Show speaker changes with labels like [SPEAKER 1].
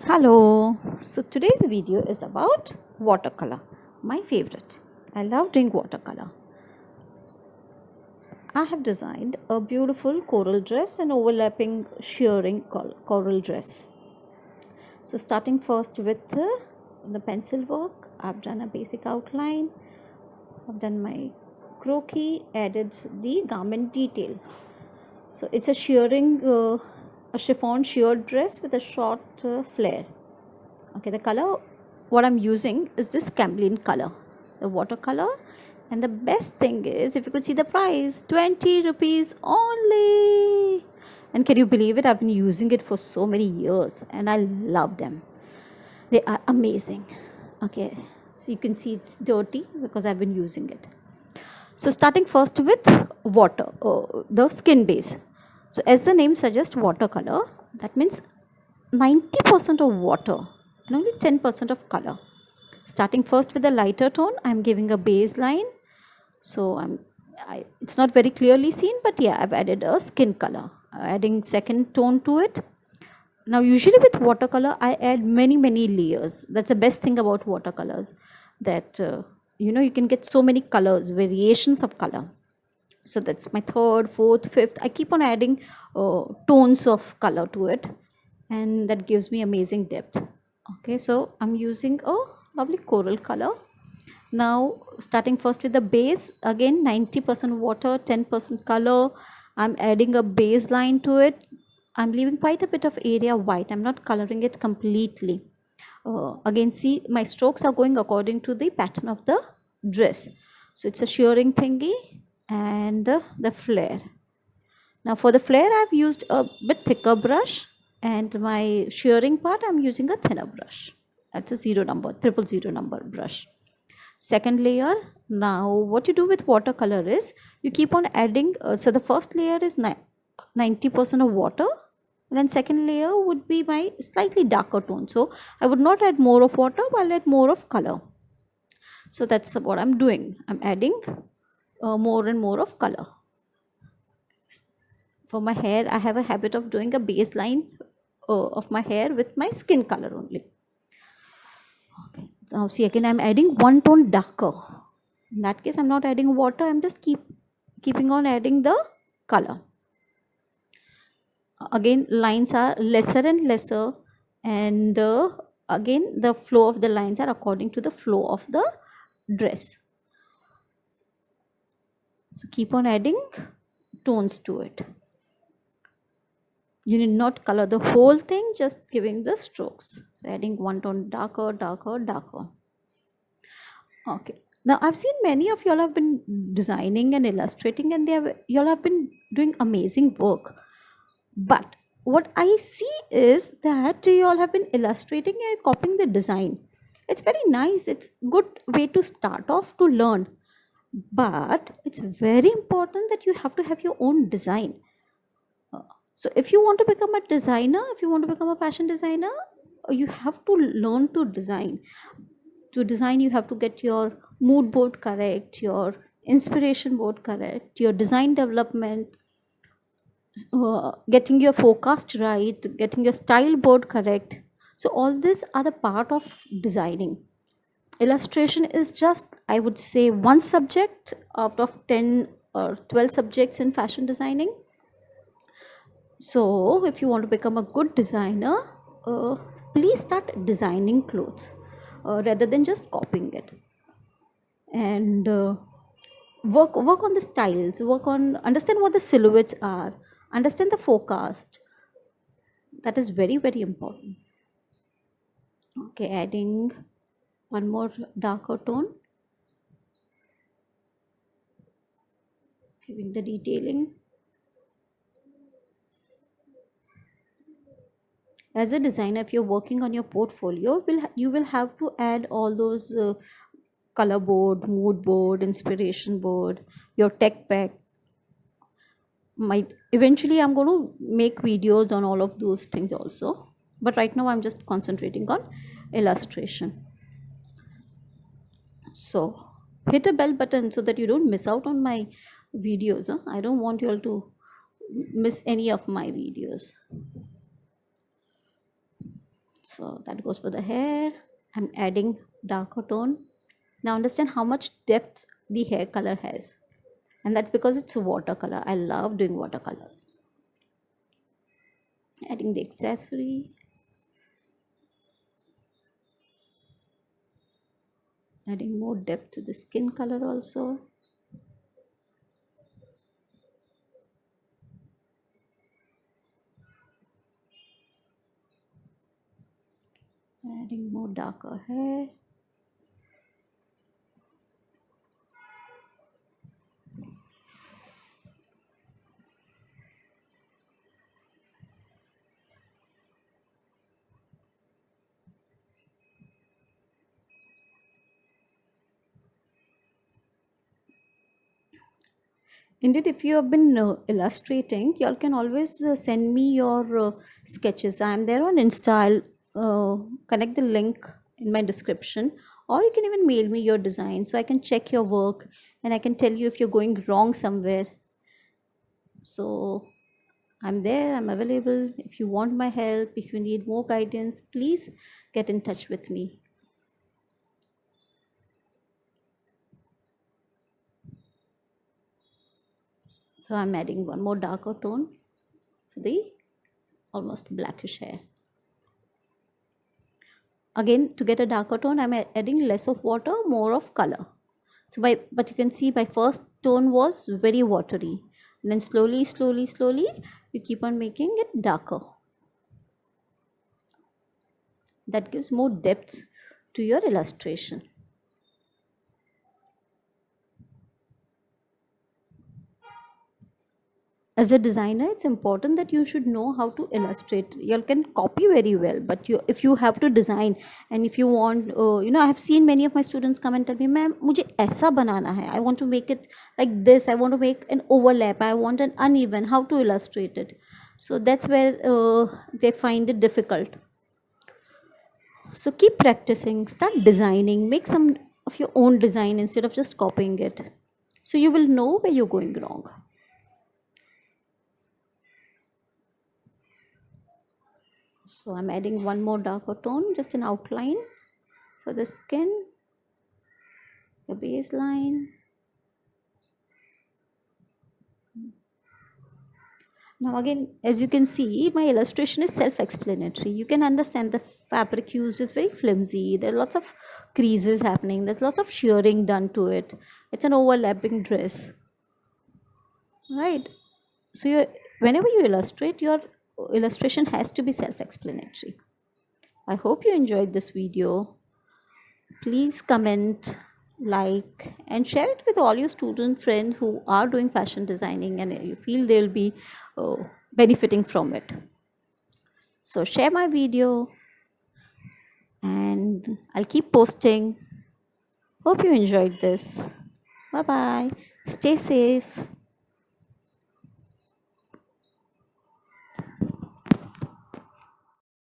[SPEAKER 1] Hello, so today's video is about watercolor, my favorite. I love doing watercolor. I have designed a beautiful coral dress and overlapping shearing coral dress. So starting first with the pencil work, I've done a basic outline, I've done my croquis, added the garment detail. So it's a chiffon sheared dress with a short flare. Okay, the color what I'm using is this Camlin color, the watercolor. And the best thing is, if you could see the price, 20 rupees only. And can you believe it? I've been using it for so many years and I love them. They are amazing. Okay, so you can see it's dirty because I've been using it. So starting first with water, the skin base. So as the name suggests, watercolor, that means 90% of water and only 10% of color. Starting first with the lighter tone, I'm giving a base line. So it's not very clearly seen, but yeah, I've added a skin color, adding second tone to it. Now usually with watercolor, I add many layers. That's the best thing about watercolors, that you can get so many colors, variations of color. So that's my third, fourth, fifth. I keep on adding tones of color to it, and that gives me amazing depth. Okay, so I'm using a lovely coral color. Now starting first with the base, again 90% water, 10% color. I'm adding a base line to it. I'm leaving quite a bit of area white. I'm not coloring it completely. Again, see, my strokes are going according to the pattern of the dress. So it's a shearing thingy and the flare. Now for the flare, I've used a bit thicker brush, and my shearing part, I'm using a thinner brush. That's a 000 number brush. Second layer. Now what you do with watercolor is you keep on adding. So the first layer is 90% of water. Then second layer would be my slightly darker tone. So I would not add more of water, I'll add more of color. So that's what I'm doing. I'm adding more and more of color. For my hair, I have a habit of doing a baseline of my hair with my skin color only. Okay. Now see, again I'm adding one tone darker. In that case, I'm not adding water, I'm just keeping on adding the color. Again, lines are lesser and lesser, and again the flow of the lines are according to the flow of the dress. So keep on adding tones to it. You need not color the whole thing, just giving the strokes. So adding one tone darker. Okay. Now I've seen many of y'all have been designing and illustrating, and y'all have been doing amazing work. But what I see is that you all have been illustrating and copying the design. It's very nice. It's good way to start off to learn. But it's very important that you have to have your own design. So if you want to become a designer, if you want to become a fashion designer, you have to learn to design. To design, you have to get your mood board correct, your inspiration board correct, your design development, getting your forecast right, getting your style board correct. So all these are the part of designing. Illustration is just, I would say, one subject out of 10 or 12 subjects in fashion designing. So if you want to become a good designer, please start designing clothes rather than just copying it. And work on the styles, understand what the silhouettes are, understand the forecast. That is very important. Okay, adding one more darker tone, giving the detailing. As a designer, if you're working on your portfolio, you will have to add all those color board, mood board, inspiration board, your tech pack. Eventually I'm going to make videos on all of those things also, but right now I'm just concentrating on illustration. So hit a bell button so that you don't miss out on my videos. I don't want you all to miss any of my videos. So that goes for the hair. I'm adding darker tone. Now understand how much depth the hair color has, and that's because it's watercolor. I love doing watercolors. Adding the accessory, adding more depth to the skin color also. Adding more darker hair. Indeed, if you have been illustrating, y'all can always send me your sketches. I am there on Insta. I'll connect the link in my description, or you can even mail me your design so I can check your work and I can tell you if you're going wrong somewhere. So I'm there, I'm available. If you want my help, if you need more guidance, please get in touch with me. So I'm adding one more darker tone for the almost blackish hair. Again, to get a darker tone, I'm adding less of water, more of color. So but you can see my first tone was very watery. And then slowly, you keep on making it darker. That gives more depth to your illustration. As a designer, it's important that you should know how to illustrate. You can copy very well, but if you have to design, and if you want, I have seen many of my students come and tell me, ma'am, mujhe aisa banana hai, I want to make it like this, I want to make an overlap, I want an uneven, how to illustrate it. So that's where they find it difficult. So keep practicing, start designing, make some of your own design instead of just copying it, so you will know where you're going wrong. So I'm adding one more darker tone, just an outline for the skin, the baseline. Now again, as you can see, my illustration is self-explanatory. You can understand the fabric used is very flimsy. There are lots of creases happening. There's lots of shearing done to it. It's an overlapping dress, right? So whenever you illustrate, your illustration has to be self-explanatory. I hope you enjoyed this video. Please comment, like, and share it with all your student friends who are doing fashion designing and you feel they'll be uh, benefiting from it. So share my video and I'll keep posting. Hope you enjoyed this. Bye bye. Stay safe.